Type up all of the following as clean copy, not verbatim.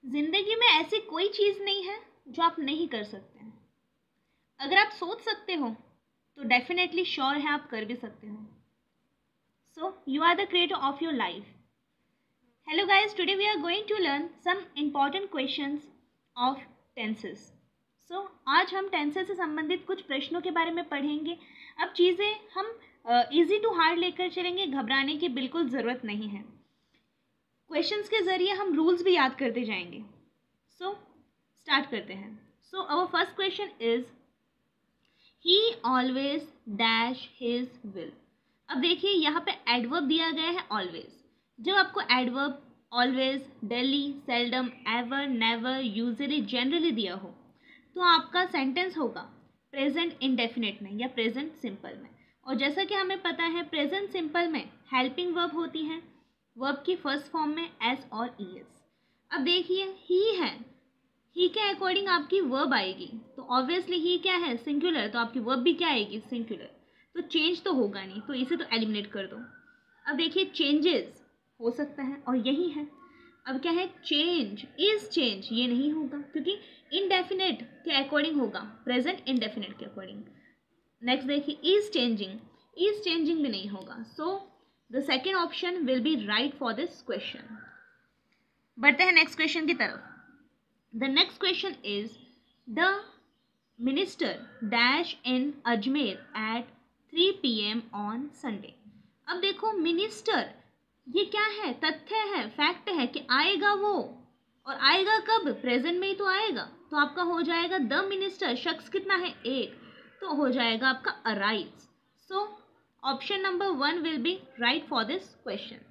जिंदगी में ऐसी कोई चीज़ नहीं है जो आप नहीं कर सकते हैं। अगर आप सोच सकते हो तो डेफिनेटली श्योर है आप कर भी सकते हो। So you are the creator of your life. Hello guys, today we are going to learn some important questions of tenses. So आज हम टेंसेस से संबंधित कुछ प्रश्नों के बारे में पढ़ेंगे। अब चीज़ें हम इजी टू हार्ड लेकर चलेंगे, घबराने की बिल्कुल ज़रूरत नहीं है। क्वेश्चंस के ज़रिए हम रूल्स भी याद करते जाएंगे। सो स्टार्ट करते हैं। So our first question is he always dash his will. अब देखिए यहाँ पे एडवर्ब दिया गया है ऑलवेज। जब आपको adverb always, daily, seldom, ever, never, usually, generally दिया हो तो आपका सेंटेंस होगा प्रेजेंट इंडेफिनिट में या प्रेजेंट सिंपल में। और जैसा कि हमें पता है प्रेजेंट सिंपल में हेल्पिंग वर्ब होती है, वर्ब की फर्स्ट फॉर्म में एस और ई एस। अब देखिए ही है, ही के अकॉर्डिंग आपकी वर्ब आएगी तो ऑब्वियसली ही क्या है, सिंगुलर, तो आपकी वर्ब भी क्या आएगी, सिंगुलर। तो चेंज तो होगा नहीं, तो इसे तो एलिमिनेट कर दो। अब देखिए चेंजेस हो सकता है और यही है। अब क्या है, चेंज, इज चेंज, ये नहीं होगा क्योंकि इनडेफिनेट के अकॉर्डिंग होगा, प्रेजेंट इंडेफिनेट के अकॉर्डिंग। नेक्स्ट देखिए इज चेंजिंग, इज चेंजिंग भी नहीं होगा। So the second option will be right for this question. बढ़ते हैं नेक्स्ट क्वेश्चन की तरफ। The next question is the minister dash in Ajmer at 3 PM on Sunday। अब देखो मिनिस्टर ये क्या है, तथ्य है, फैक्ट है कि आएगा वो, और आएगा कब, प्रेजेंट में ही तो आएगा। तो आपका हो जाएगा द मिनिस्टर, शख्स कितना है, एक, तो हो जाएगा आपका arrives. So option number 1 will be right for this question.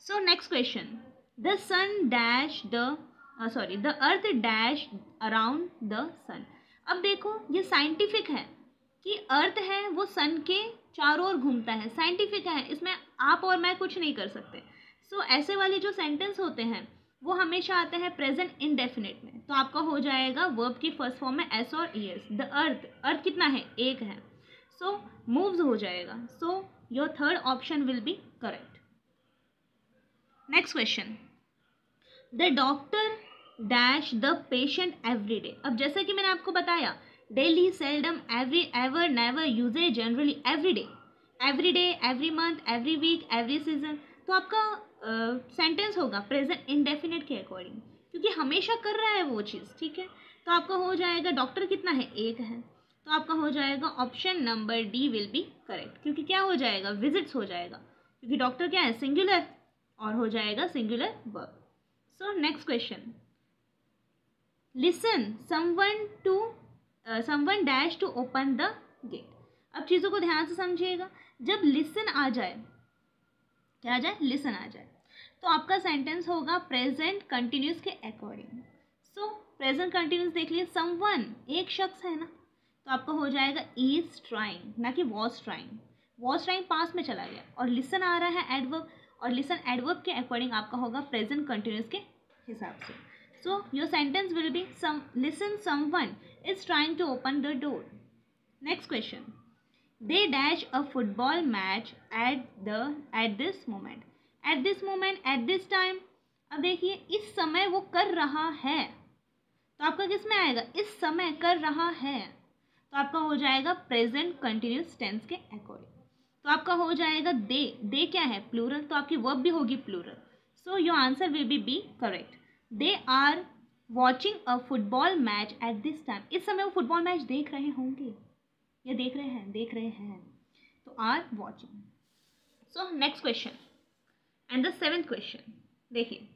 So next question, the sun dash the earth dash around the sun. अब देखो ये साइंटिफिक है कि अर्थ है वो सन के चारों ओर घूमता है, साइंटिफिक है, इसमें आप और मैं कुछ नहीं कर सकते। सो ऐसे वाले जो सेंटेंस होते हैं वो हमेशा आते हैं प्रेजेंट इंडेफिनिट में। तो आपका हो जाएगा वर्ब की फर्स्ट फॉर्म में एस और ई एस। द अर्थ, अर्थ कितना है, एक है, सो मूव्स हो जाएगा। So your third option will be correct. Next question, the doctor dash the patient every day. अब जैसे कि मैंने आपको बताया daily, seldom, every, ever, never, uses, generally, every day, every month, every week, every season. तो आपका sentence होगा present indefinite के अकॉर्डिंग क्योंकि हमेशा कर रहा है वो चीज़, ठीक है। तो आपका हो जाएगा डॉक्टर कितना है, एक है, तो आपका हो जाएगा option number D will be correct क्योंकि क्या हो जाएगा, विजिट्स हो जाएगा क्योंकि डॉक्टर क्या है, सिंगुलर, और हो जाएगा singular verb. So next question, listen someone dash to open the gate। अब चीज़ों को ध्यान से समझिएगा। जब listen आ जाए, क्या आ जाए, listen आ जाए, तो आपका सेंटेंस होगा प्रेजेंट कंटिन्यूस के अकॉर्डिंग। सो प्रेजेंट कंटिन्यूस देख लिए, someone एक शख्स है ना, तो आपका हो जाएगा is trying, ना कि was trying। was trying पास में चला गया, और listen आ रहा है एडवर्ब, और लिसन एडवर्ब के अकॉर्डिंग आपका होगा प्रेजेंट कंटिन्यूस के हिसाब से। So your sentence will be listen someone is trying to open the door. Next question, they dash a football match at this moment, at this time. अब देखिए इस समय वो कर रहा है, तो आपका किस में आएगा, इस समय कर रहा है, तो आपका हो जाएगा प्रेजेंट कंटिन्यूस टेंस के अकॉर्डिंग। तो आपका हो जाएगा दे क्या है, प्लूरल, तो आपकी वर्ब भी होगी plural. So your answer will be correct. They are watching a football match at this time. इस समय वो फुटबॉल मैच देख रहे होंगे या देख रहे हैं, तो are watching. So next question and the seventh question, देखिए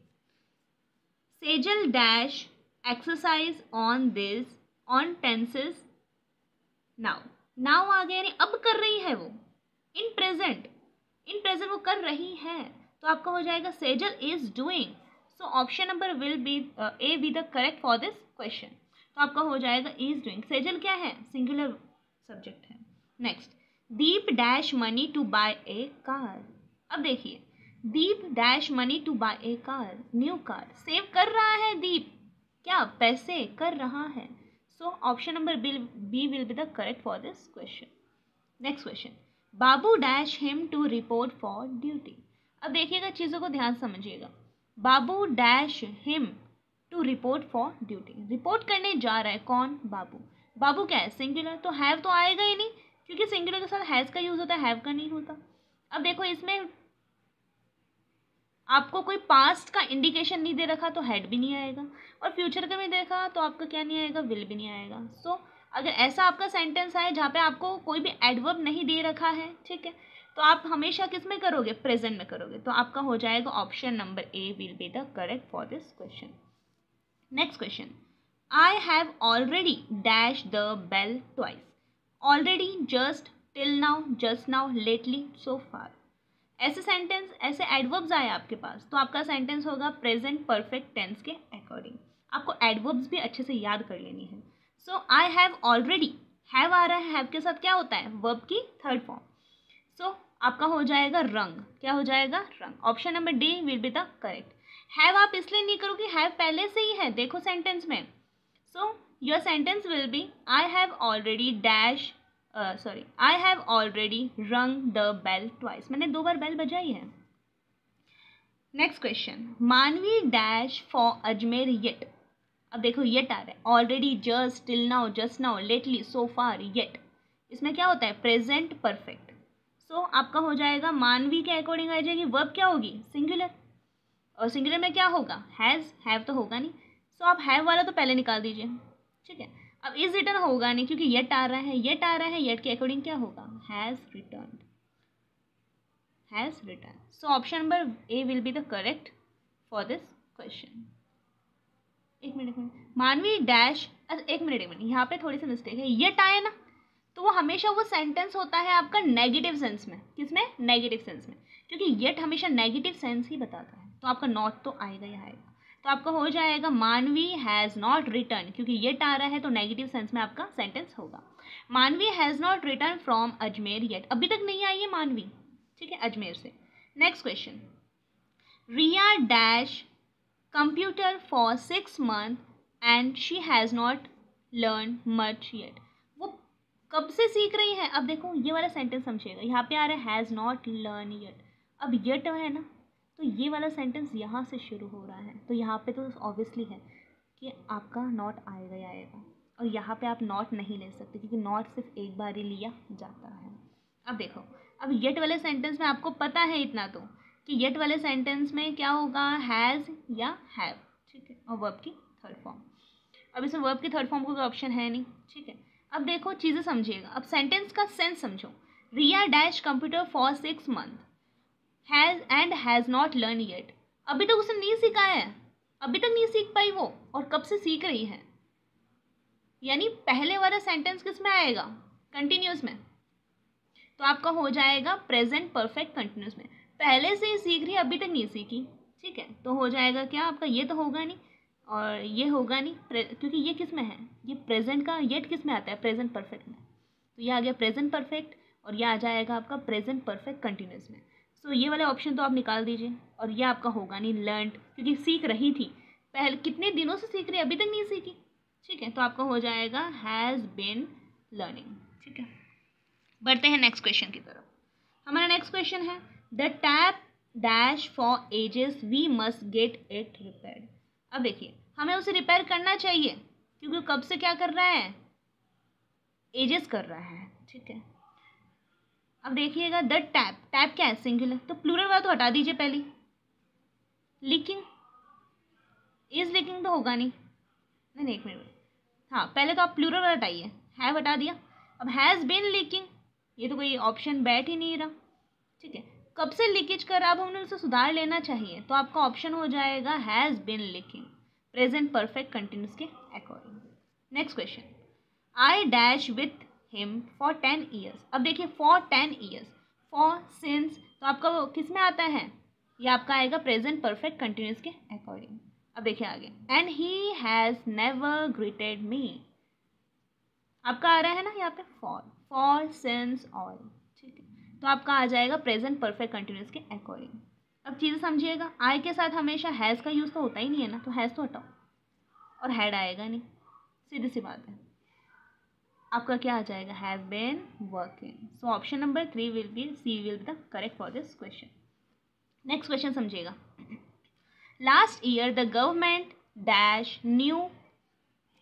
Sejal dash exercise on tenses now. Now आ गया, यानी अब कर रही है वो, इन प्रेजेंट वो कर रही है, तो आपका हो जाएगा Sejal is doing. So option number will be A B the correct for this question. तो आपका हो जाएगा इज डूइंग, सेजल क्या है, सिंगुलर सब्जेक्ट है। Next, Deep dash money to buy a car. अब देखिए Deep dash money to buy a car, new car, save कर रहा है दीप, क्या, पैसे कर रहा है। So option number B will be the correct for this question. Next question, Babu dash him to report for duty. अब देखिएगा चीज़ों को ध्यान समझिएगा, Babu dash him to report for duty, report करने जा रहा है कौन, बाबू। बाबू क्या है, सिंगुलर, तो हैव तो आएगा ही नहीं, क्योंकि सिंगुलर के साथ हैज़ का यूज़ होता है, हैव का नहीं होता। अब देखो इसमें आपको कोई पास्ट का इंडिकेशन नहीं दे रखा तो हैड भी नहीं आएगा, और फ्यूचर का भी देखा तो आपका क्या नहीं आएगा, विल भी नहीं आएगा। सो अगर ऐसा आपका सेंटेंस है जहाँ पे आपको कोई भी एडवर्ब नहीं दे रखा है, ठीक है, तो आप हमेशा किस में करोगे, प्रेजेंट में करोगे। तो आपका हो जाएगा option number A will be the correct for this question. Next question, I have already dash the bell twice, already, just, till now, just now, lately, so far. ऐसे सेंटेंस, ऐसे एडवर्ब्स आए आपके पास, तो आपका सेंटेंस होगा present perfect tense के according. आपको adverbs भी अच्छे से याद कर लेनी है। सो आई हैव ऑलरेडी, हैव आ रहा है, हैव के साथ क्या होता है, वर्ब की थर्ड फॉर्म। सो आपका हो जाएगा रंग, क्या हो जाएगा, रंग। Option number D will be the correct. Have आप इसलिए नहीं करोगे, हैव पहले से ही है, देखो सेंटेंस में। So your sentence will be I have already dash I have already rung the bell twice, मैंने 2 बार बेल बजाई है। Next question, Manvi dash for Ajmer yet. अब देखो येट आ रहा है, already, just, till now, just now, lately, so far, yet. इसमें क्या होता है, प्रेजेंट परफेक्ट। सो आपका हो जाएगा मानवी के अकॉर्डिंग आ जाएगी, वर्ब क्या होगी, सिंगुलर, और सिंगुलर में क्या होगा, हैज़, हैव तो होगा नहीं। सो आप हैव वाला तो पहले निकाल दीजिए, ठीक है। अब इज रिटर्न होगा नहीं, क्योंकि येट आ रहा है, येट आ रहा है, येट के अकॉर्डिंग क्या होगा, has return, has return. So option number A will be the correct for this question. एक मिनट, मानवी डैश, अच्छा एक मिनट, यहाँ पे थोड़ी सी मिस्टेक है, येट आए ना तो वो हमेशा वो सेंटेंस होता है आपका नेगेटिव सेंस में, किसमें, नेगेटिव सेंस में, क्योंकि येट हमेशा नेगेटिव सेंस ही बताता है, तो आपका नॉट तो आएगा ही आएगा। तो आपका हो जाएगा मानवी हैज़ नॉट रिटर्न, क्योंकि येट आ रहा है तो नेगेटिव सेंस में आपका सेंटेंस होगा। मानवी has not return from Ajmer yet, अभी तक नहीं आई है मानवी, ठीक है, अजमेर से। Next question, Riya dash computer for 6 months and she has not learn much yet, वो कब से सीख रही है। अब देखो ये वाला सेंटेंस समझिएगा, यहाँ पे आ रहा है हैज़ नॉट लर्न येट, अब येट है ना, तो ये वाला सेंटेंस यहाँ से शुरू हो रहा है, तो यहाँ पे तो ऑब्वियसली है कि आपका नॉट आएगा ही आएगा, और यहाँ पे आप नॉट नहीं ले सकते, क्योंकि नॉट सिर्फ एक बार ही लिया जाता है। अब देखो, अब येट वाले सेंटेंस में आपको पता है इतना तो, कि येट वाले सेंटेंस में क्या होगा, हैज़ या हैव, ठीक है, और वर्ब की थर्ड फॉर्म। अब इसमें वर्ब की थर्ड फॉर्म का कोई ऑप्शन है नहीं, ठीक है। अब देखो चीज़ें समझिएगा, अब सेंटेंस का सेंस समझो। Riya dash computer for 6 months has and has not learn yet, अभी तक उसने नहीं सीखा है, अभी तक नहीं सीख पाई वो, और कब से सीख रही है, यानी पहले वाला सेंटेंस किस में आएगा, कंटिन्यूस में, तो आपका हो जाएगा प्रेजेंट परफेक्ट कंटिन्यूस में, पहले से ही सीख रही है, अभी तक नहीं सीखी, ठीक है। तो हो जाएगा क्या आपका, ये तो होगा नहीं और ये होगा नहीं, क्योंकि ये किस में है, ये प्रेजेंट का येट किस में आता है, प्रेजेंट परफेक्ट में, तो ये आ गया प्रेजेंट परफेक्ट, और ये आ जाएगा आपका प्रेजेंट परफेक्ट कंटिन्यूस में। सो ये वाले ऑप्शन तो आप निकाल दीजिए, और ये आपका होगा नहीं लर्नड, क्योंकि सीख रही थी, पहले कितने दिनों से सीख रही है, अभी तक नहीं सीखी, ठीक है। तो आपका हो जाएगा हैज़ बीन लर्निंग, ठीक है। बढ़ते हैं नेक्स्ट क्वेश्चन की तरफ। हमारा नेक्स्ट क्वेश्चन है, the tap dash for ages we must get it repaired. अब देखिए हमें उसे रिपेयर करना चाहिए, क्योंकि कब से क्या कर रहा है, एजेस कर रहा है, ठीक है। अब देखिएगा द टैप, टैप क्या है, सिंगुलर, तो प्लूरल वाला तो हटा दीजिए पहले, लीकिंग, इज लीकिंग तो होगा नहीं, नहीं एक मिनट, हाँ पहले तो आप प्लूरल वाला हटाइए, हैव हटा दिया, अब हैज़ बीन लीकिंग, ये तो कोई ऑप्शन बैठ ही नहीं रहा, ठीक है। कब से लीकेज कर रहा, अब हमने उसे सुधार लेना चाहिए, तो आपका ऑप्शन हो जाएगा has been leaking, present perfect continuous के according. Next question, I dash with him for 10 years। अब देखिए फॉर 10 years, फॉर, सिंस, तो आपका वो किस में आता है, ये आपका आएगा प्रेजेंट परफेक्ट कंटिन्यूस के अकॉर्डिंग। अब देखिए आगे, and he has never greeted मी, आपका आ रहा है ना यहाँ पे फॉर, फॉर, सिंस, ऑल, ठीक है। तो आपका आ जाएगा प्रेजेंट परफेक्ट कंटिन्यूस के अकॉर्डिंग। अब चीज़ें समझिएगा, आई के साथ हमेशा हैज़ का यूज़ तो होता ही नहीं है ना, तो हैज़ तो हटाओ, और हैड आएगा नहीं, सीधी सी बात है। आपका क्या आ जाएगा, have been working. So option number 3 will be, C will be the correct for this question. Next question समझिएगा, last year the government dash new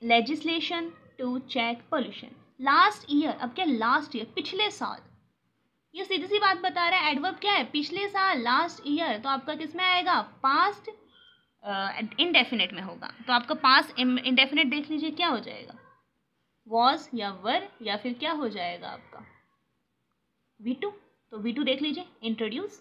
legislation to check pollution. Last year, अब क्या लास्ट ईयर, पिछले साल, ये सीधी सी बात बता रहा है। एडवर्ब क्या है, पिछले साल, लास्ट ईयर, तो आपका किस में आएगा, पास्ट इनडेफिनेट में होगा। तो आपका पास्ट इनडेफिनेट देख लीजिए क्या हो जाएगा, वॉज या वर, या फिर क्या हो जाएगा आपका V2। तो V2 देख लीजिए, इंट्रोड्यूस